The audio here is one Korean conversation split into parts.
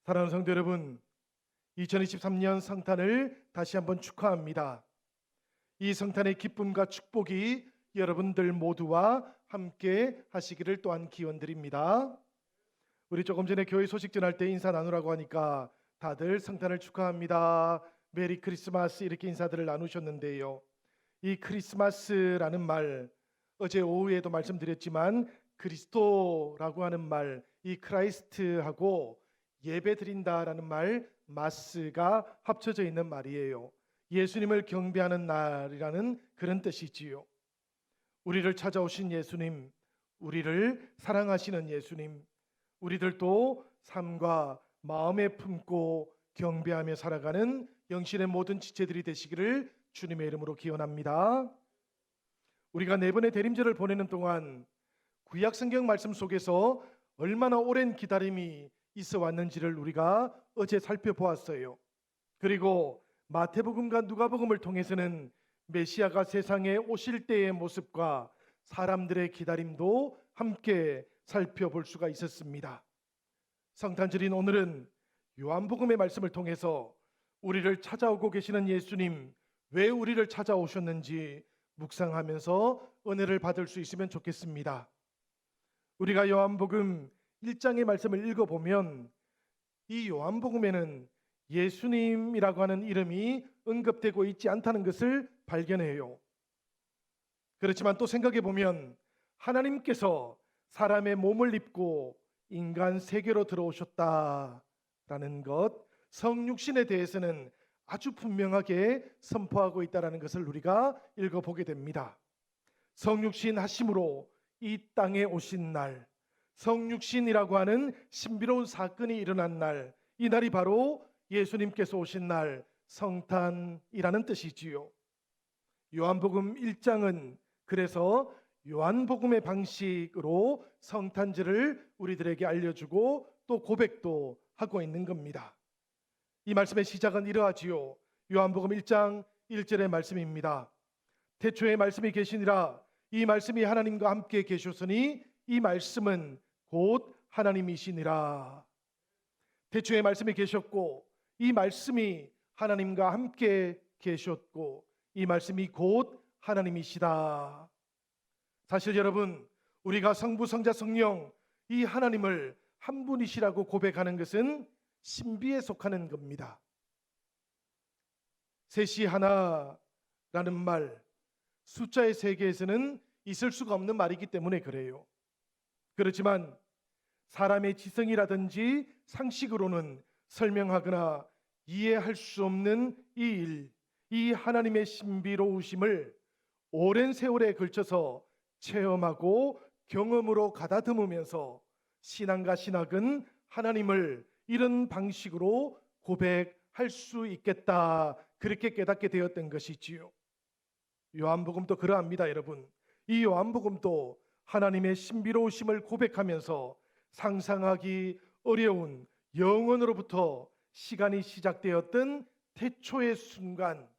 사랑하는 성도 여러분, 2023년 성탄을 다시 한번 축하합니다. 이 성탄의 기쁨과 축복이 여러분들 모두와 함께 하시기를 또한 기원드립니다. 우리 조금 전에 교회 소식 전할 때 인사 나누라고 하니까 다들 성탄을 축하합니다, 메리 크리스마스 이렇게 인사들을 나누셨는데요. 이 크리스마스라는 말, 어제 오후에도 말씀드렸지만 그리스도라고 하는 말, 이 크라이스트하고 예배 드린다라는 말, 마스가 합쳐져 있는 말이에요. 예수님을 경배하는 날이라는 그런 뜻이지요. 우리를 찾아오신 예수님, 우리를 사랑하시는 예수님, 우리들도 삶과 마음에 품고 경배하며 살아가는 영신의 모든 지체들이 되시기를 주님의 이름으로 기원합니다. 우리가 네 번의 대림절을 보내는 동안 구약 성경 말씀 속에서 얼마나 오랜 기다림이 있어 왔는지를 우리가 어제 살펴보았어요. 그리고 마태복음과 누가복음을 통해서는 메시아가 세상에 오실 때의 모습과 사람들의 기다림도 함께 살펴볼 수가 있었습니다. 성탄절인 오늘은 요한복음의 말씀을 통해서 우리를 찾아오고 계시는 예수님, 왜 우리를 찾아오셨는지 묵상하면서 은혜를 받을 수 있으면 좋겠습니다. 우리가 요한복음 1장의 말씀을 읽어보면 이 요한복음에는 예수님이라고 하는 이름이 언급되고 있지 않다는 것을 발견해요. 그렇지만 또 생각해보면 하나님께서 사람의 몸을 입고 인간 세계로 들어오셨다라는 것, 성육신에 대해서는 아주 분명하게 선포하고 있다는 것을 우리가 읽어보게 됩니다. 성육신 하심으로 이 땅에 오신 날, 성육신이라고 하는 신비로운 사건이 일어난 날, 이 날이 바로 예수님께서 오신 날, 성탄이라는 뜻이지요. 요한복음 1장은 그래서 요한복음의 방식으로 성탄절을 우리들에게 알려주고 또 고백도 하고 있는 겁니다. 이 말씀의 시작은 이러하지요. 요한복음 1장 1절의 말씀입니다. 태초에 말씀이 계시니라, 이 말씀이 하나님과 함께 계셨으니 이 말씀은 곧 하나님이시니라. 태초에 말씀이 계셨고 이 말씀이 하나님과 함께 계셨고 이 말씀이 곧 하나님이시다. 사실 여러분, 우리가 성부, 성자, 성령 이 하나님을 한 분이시라고 고백하는 것은 신비에 속하는 겁니다. 셋이 하나라는 말, 숫자의 세계에서는 있을 수가 없는 말이기 때문에 그래요. 그렇지만 사람의 지성이라든지 상식으로는 설명하거나 이해할 수 없는 이 일, 이 하나님의 신비로우심을 오랜 세월에 걸쳐서 체험하고 경험으로 가다듬으면서 신앙과 신학은 하나님을 이런 방식으로 고백할 수 있겠다, 그렇게 깨닫게 되었던 것이지요. 요한복음도 그러합니다. 여러분, 이 요한복음도 하나님의 신비로우심을 고백하면서 상상하기 어려운 영원으로부터 시간이 시작되었던 태초의 순간,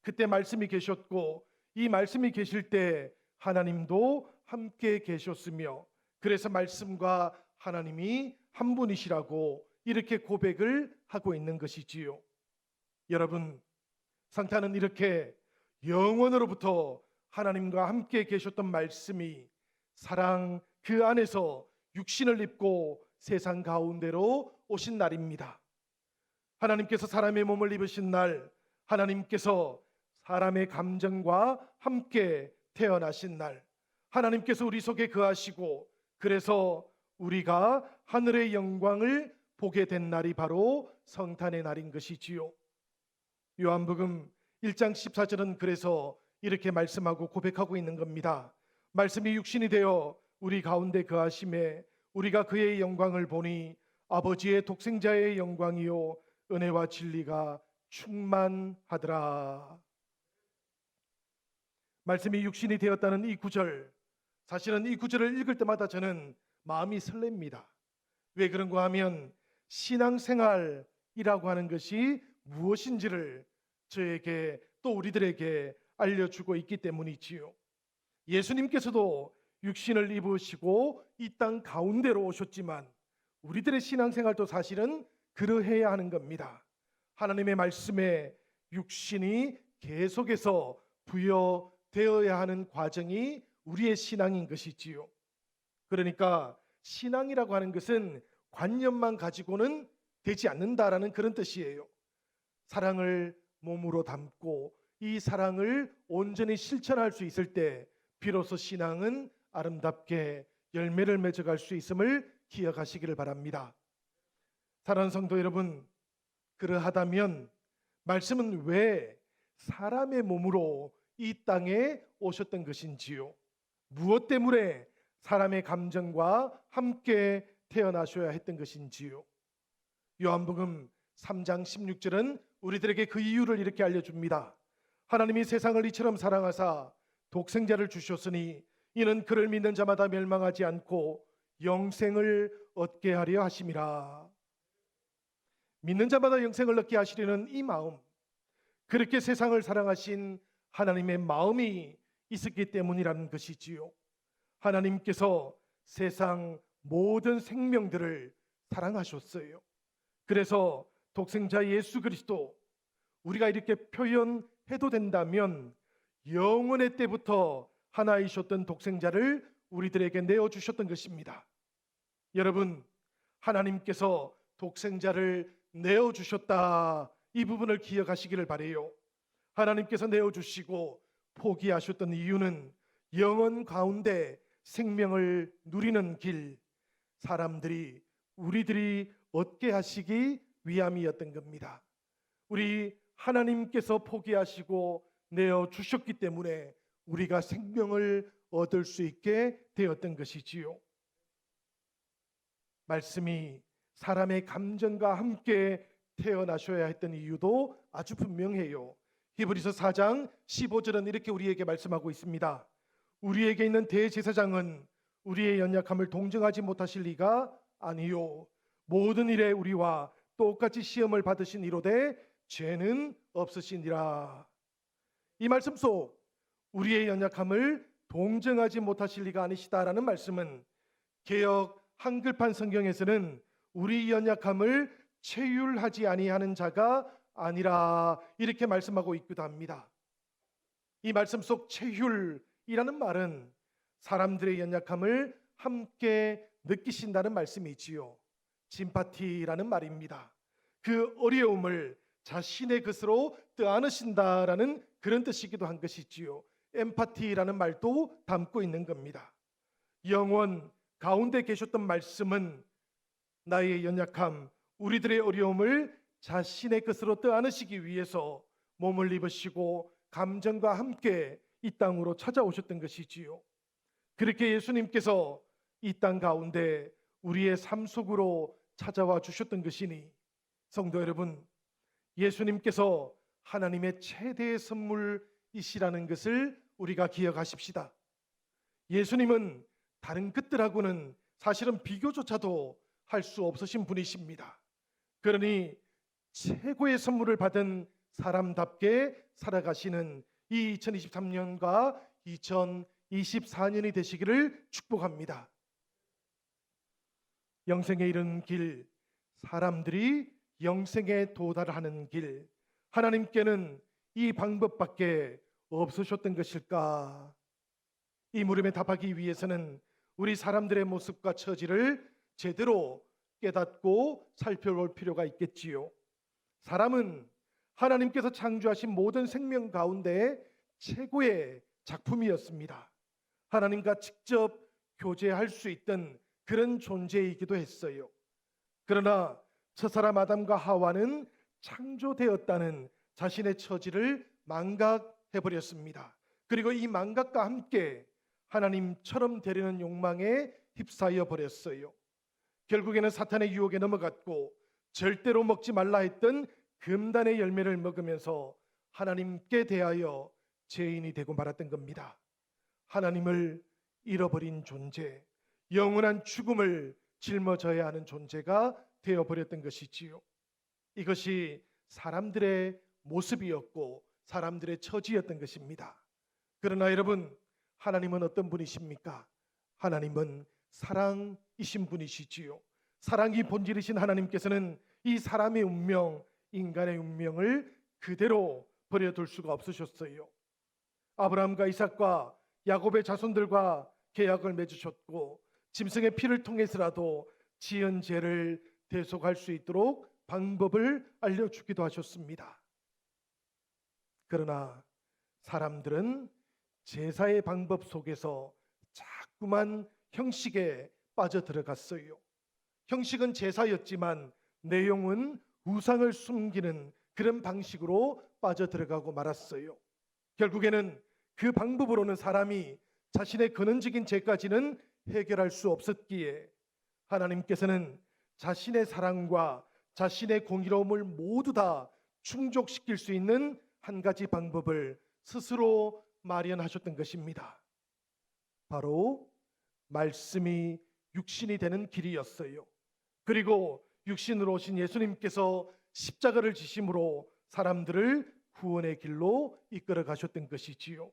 그때 말씀이 계셨고 이 말씀이 계실 때 하나님도 함께 계셨으며 그래서 말씀과 하나님이 한 분이시라고 이렇게 고백을 하고 있는 것이지요. 여러분, 성탄은 이렇게 영원으로부터 하나님과 함께 계셨던 말씀이 사랑 그 안에서 육신을 입고 세상 가운데로 오신 날입니다. 하나님께서 사람의 몸을 입으신 날, 하나님께서 사람의 감정과 함께 태어나신 날, 하나님께서 우리 속에 거하시고 그래서 우리가 하늘의 영광을 보게 된 날이 바로 성탄의 날인 것이지요. 요한복음 1장 14절은 그래서 이렇게 말씀하고 고백하고 있는 겁니다. 말씀이 육신이 되어 우리 가운데 거하심에 우리가 그의 영광을 보니 아버지의 독생자의 영광이요 은혜와 진리가 충만하더라. 말씀이 육신이 되었다는 이 구절, 사실은 이 구절을 읽을 때마다 저는 마음이 설렙니다. 왜 그런가 하면 신앙생활이라고 하는 것이 무엇인지를 저에게 또 우리들에게 알려주고 있기 때문이지요. 예수님께서도 육신을 입으시고 이 땅 가운데로 오셨지만 우리들의 신앙생활도 사실은 그러해야 하는 겁니다. 하나님의 말씀에 육신이 계속해서 부여되어야 하는 과정이 우리의 신앙인 것이지요. 그러니까 신앙이라고 하는 것은 관념만 가지고는 되지 않는다라는 그런 뜻이에요. 사랑을 몸으로 담고 이 사랑을 온전히 실천할 수 있을 때 비로소 신앙은 아름답게 열매를 맺어갈 수 있음을 기억하시기를 바랍니다. 사랑하는 성도 여러분, 그러하다면 말씀은 왜 사람의 몸으로 이 땅에 오셨던 것인지요? 무엇 때문에 사람의 감정과 함께 태어나셔야 했던 것인지요? 요한복음 3장 16절은 우리들에게 그 이유를 이렇게 알려줍니다. 하나님이 세상을 이처럼 사랑하사 독생자를 주셨으니 이는 그를 믿는 자마다 멸망하지 않고 영생을 얻게 하려 하심이라. 믿는 자마다 영생을 얻게 하시려는 이 마음, 그렇게 세상을 사랑하신 하나님의 마음이 있었기 때문이라는 것이지요. 하나님께서 세상 모든 생명들을 사랑하셨어요. 그래서 독생자 예수 그리스도, 우리가 이렇게 표현해도 된다면 영원의 때부터 하나이셨던 독생자를 우리들에게 내어주셨던 것입니다. 여러분, 하나님께서 독생자를 내어주셨다, 이 부분을 기억하시기를 바라요. 하나님께서 내어주시고 포기하셨던 이유는 영원 가운데 생명을 누리는 길, 사람들이, 우리들이 얻게 하시기 위함이었던 겁니다. 우리 하나님께서 포기하시고 내어주셨기 때문에 우리가 생명을 얻을 수 있게 되었던 것이지요. 말씀이 사람의 감정과 함께 태어나셔야 했던 이유도 아주 분명해요. 히브리서 4장 15절은 이렇게 우리에게 말씀하고 있습니다. 우리에게 있는 대제사장은 우리의 연약함을 동정하지 못하실 리가 아니요 모든 일에 우리와 똑같이 시험을 받으신 이로되 죄는 없으시니라. 이 말씀 속 우리의 연약함을 동정하지 못하실 리가 아니시다라는 말씀은 개역 한글판 성경에서는 우리 연약함을 체휼하지 아니하는 자가 아니라 이렇게 말씀하고 있기도 합니다. 이 말씀 속 체휼이라는 말은 사람들의 연약함을 함께 느끼신다는 말씀이지요. 심파티라는 말입니다. 그 어려움을 자신의 것으로 떠안으신다라는 그런 뜻이기도 한 것이지요. 엠파티라는 말도 담고 있는 겁니다. 영원 가운데 계셨던 말씀은 나의 연약함, 우리들의 어려움을 자신의 것으로 떠안으시기 위해서 몸을 입으시고 감정과 함께 이 땅으로 찾아오셨던 것이지요. 그렇게 예수님께서 이 땅 가운데 우리의 삶 속으로 찾아와 주셨던 것이니, 성도 여러분, 예수님께서 하나님의 최대의 선물이시라는 것을 우리가 기억하십시다. 예수님은 다른 것들하고는 사실은 비교조차도 할 수 없으신 분이십니다. 그러니 최고의 선물을 받은 사람답게 살아가시는 이 2023년과 2024년이 되시기를 축복합니다. 영생에 이르는 길, 사람들이 영생에 도달하는 길, 하나님께는 이 방법밖에 없으셨던 것일까? 이 물음에 답하기 위해서는 우리 사람들의 모습과 처지를 제대로 깨닫고 살펴볼 필요가 있겠지요. 사람은 하나님께서 창조하신 모든 생명 가운데 최고의 작품이었습니다. 하나님과 직접 교제할 수 있던 그런 존재이기도 했어요. 그러나 첫사람 아담과 하와는 창조되었다는 자신의 처지를 망각해버렸습니다. 그리고 이 망각과 함께 하나님처럼 되려는 욕망에 휩싸여 버렸어요. 결국에는 사탄의 유혹에 넘어갔고 절대로 먹지 말라 했던 금단의 열매를 먹으면서 하나님께 대하여 죄인이 되고 말았던 겁니다. 하나님을 잃어버린 존재, 영원한 죽음을 짊어져야 하는 존재가 되어버렸던 것이지요. 이것이 사람들의 모습이었고 사람들의 처지였던 것입니다. 그러나 여러분, 하나님은 어떤 분이십니까? 하나님은 사랑이신 분이시지요. 사랑이 본질이신 하나님께서는 이 사람의 운명, 인간의 운명을 그대로 버려둘 수가 없으셨어요. 아브라함과 이삭과 야곱의 자손들과 계약을 맺으셨고 짐승의 피를 통해서라도 지은 죄를 대속할 수 있도록 방법을 알려주기도 하셨습니다. 그러나 사람들은 제사의 방법 속에서 자꾸만 형식에 빠져들어갔어요. 형식은 제사였지만 내용은 우상을 숨기는 그런 방식으로 빠져들어가고 말았어요. 결국에는 그 방법으로는 사람이 자신의 근원적인 죄까지는 해결할 수 없었기에 하나님께서는 자신의 사랑과 자신의 공의로움을 모두 다 충족시킬 수 있는 한 가지 방법을 스스로 마련하셨던 것입니다. 바로 말씀이 육신이 되는 길이었어요. 그리고 육신으로 오신 예수님께서 십자가를 지심으로 사람들을 구원의 길로 이끌어 가셨던 것이지요.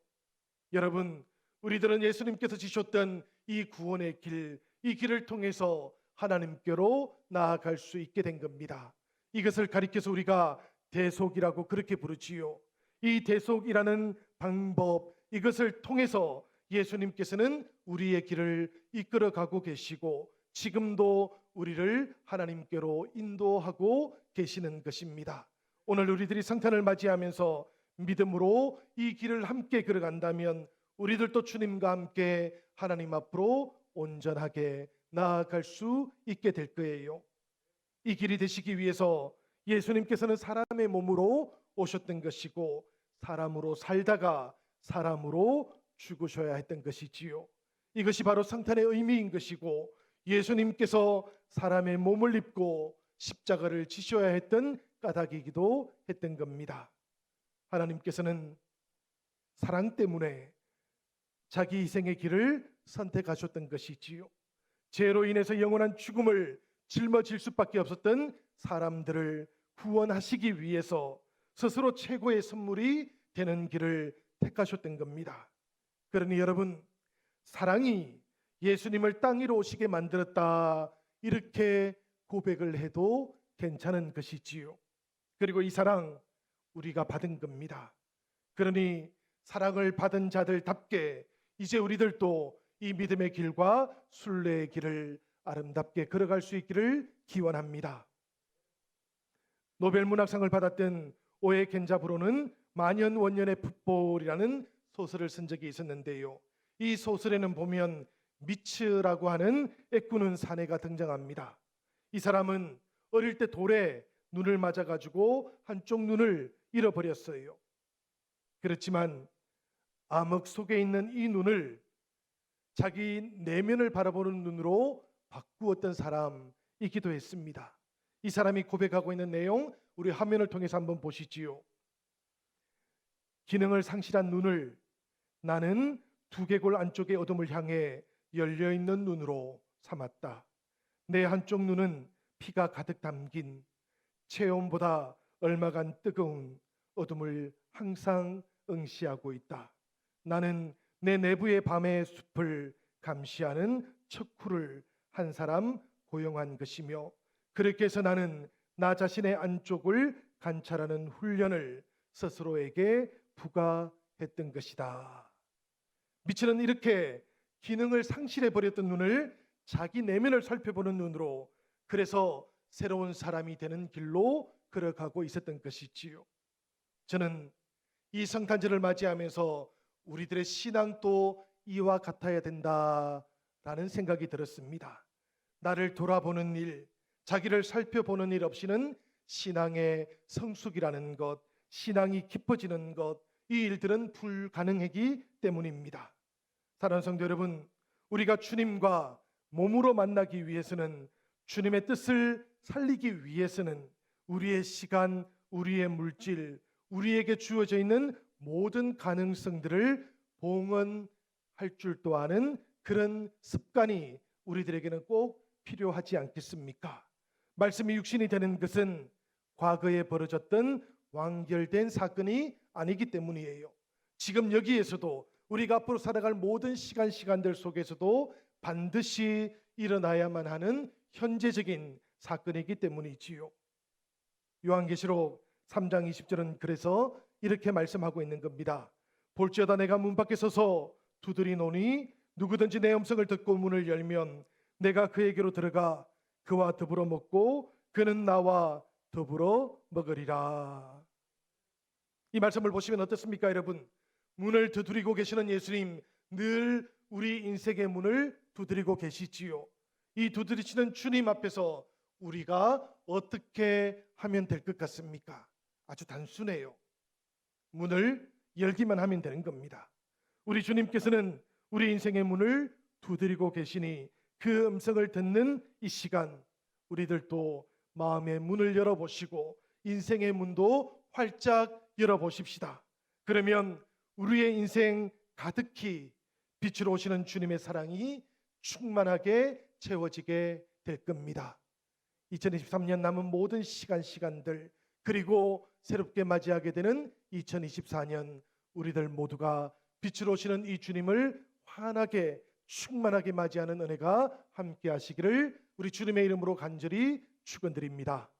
여러분, 우리들은 예수님께서 지셨던 이 구원의 길, 이 길을 통해서 하나님께로 나아갈 수 있게 된 겁니다. 이것을 가리켜서 우리가 대속이라고 그렇게 부르지요. 이 대속이라는 방법, 이것을 통해서 예수님께서는 우리의 길을 이끌어 가고 계시고 지금도 우리를 하나님께로 인도하고 계시는 것입니다. 오늘 우리들이 성탄을 맞이하면서 믿음으로 이 길을 함께 걸어간다면 우리들도 주님과 함께 하나님 앞으로 온전하게 나아갈 수 있게 될 거예요. 이 길이 되시기 위해서 예수님께서는 사람의 몸으로 오셨던 것이고 사람으로 살다가 사람으로 죽으셔야 했던 것이지요. 이것이 바로 성탄의 의미인 것이고 예수님께서 사람의 몸을 입고 십자가를 지셔야 했던 까닭이기도 했던 겁니다. 하나님께서는 사랑 때문에 자기 희생의 길을 선택하셨던 것이지요. 죄로 인해서 영원한 죽음을 짊어질 수밖에 없었던 사람들을 구원하시기 위해서 스스로 최고의 선물이 되는 길을 택하셨던 겁니다. 그러니 여러분, 사랑이 예수님을 땅 위로 오시게 만들었다, 이렇게 고백을 해도 괜찮은 것이지요. 그리고 이 사랑 우리가 받은 겁니다. 그러니 사랑을 받은 자들답게 이제 우리들도 이 믿음의 길과 순례의 길을 아름답게 걸어갈 수 있기를 기원합니다. 노벨문학상을 받았던 오에 겐자브로는 만연원년의 풋볼이라는 소설을 쓴 적이 있었는데요. 이 소설에는 보면 미츠라고 하는 애꾸는 사내가 등장합니다. 이 사람은 어릴 때 돌에 눈을 맞아가지고 한쪽 눈을 잃어버렸어요. 그렇지만 암흑 속에 있는 이 눈을 자기 내면을 바라보는 눈으로 바꾸었던 사람이기도 했습니다. 이 사람이 고백하고 있는 내용 우리 화면을 통해서 한번 보시지요. 기능을 상실한 눈을 나는 두개골 안쪽의 어둠을 향해 열려있는 눈으로 삼았다. 내 한쪽 눈은 피가 가득 담긴 체온보다 얼마간 뜨거운 어둠을 항상 응시하고 있다. 나는 내 내부의 밤의 숲을 감시하는 척후를 한 사람 고용한 것이며 그렇게 해서 나는 나 자신의 안쪽을 관찰하는 훈련을 스스로에게 부과했던 것이다. 미츠는 이렇게 기능을 상실해버렸던 눈을 자기 내면을 살펴보는 눈으로, 그래서 새로운 사람이 되는 길로 걸어가고 있었던 것이지요. 저는 이 성탄절을 맞이하면서 우리들의 신앙도 이와 같아야 된다라는 생각이 들었습니다. 나를 돌아보는 일, 자기를 살펴보는 일 없이는 신앙의 성숙이라는 것, 신앙이 깊어지는 것, 이 일들은 불가능하기 때문입니다. 사랑하는 성도 여러분, 우리가 주님과 몸으로 만나기 위해서는, 주님의 뜻을 살리기 위해서는 우리의 시간, 우리의 물질, 우리에게 주어져 있는 모든 가능성들을 봉헌할 줄도 아는 그런 습관이 우리들에게는 꼭 필요하지 않겠습니까? 말씀이 육신이 되는 것은 과거에 벌어졌던 완결된 사건이 아니기 때문이에요. 지금 여기에서도 우리가 앞으로 살아갈 모든 시간들 속에서도 반드시 일어나야만 하는 현재적인 사건이기 때문이지요. 요한계시록 3장 20절은 그래서 이렇게 말씀하고 있는 겁니다. 볼지어다 내가 문 밖에 서서 두드리노니 누구든지 내 음성을 듣고 문을 열면 내가 그에게로 들어가 그와 더불어 먹고 그는 나와 더불어 먹으리라. 이 말씀을 보시면 어떻습니까, 여러분? 문을 두드리고 계시는 예수님, 늘 우리 인생의 문을 두드리고 계시지요. 이 두드리시는 주님 앞에서 우리가 어떻게 하면 될 것 같습니까? 아주 단순해요. 문을 열기만 하면 되는 겁니다. 우리 주님께서는 우리 인생의 문을 두드리고 계시니 그 음성을 듣는 이 시간, 우리들도 마음의 문을 열어보시고 인생의 문도 활짝 열어보십시다. 그러면 우리의 인생 가득히 빛으로 오시는 주님의 사랑이 충만하게 채워지게 될 겁니다. 2023년 남은 모든 시간들, 그리고 새롭게 맞이하게 되는 2024년, 우리들 모두가 빛으로 오시는 이 주님을 환하게 충만하게 맞이하는 은혜가 함께 하시기를 우리 주님의 이름으로 간절히 축원드립니다.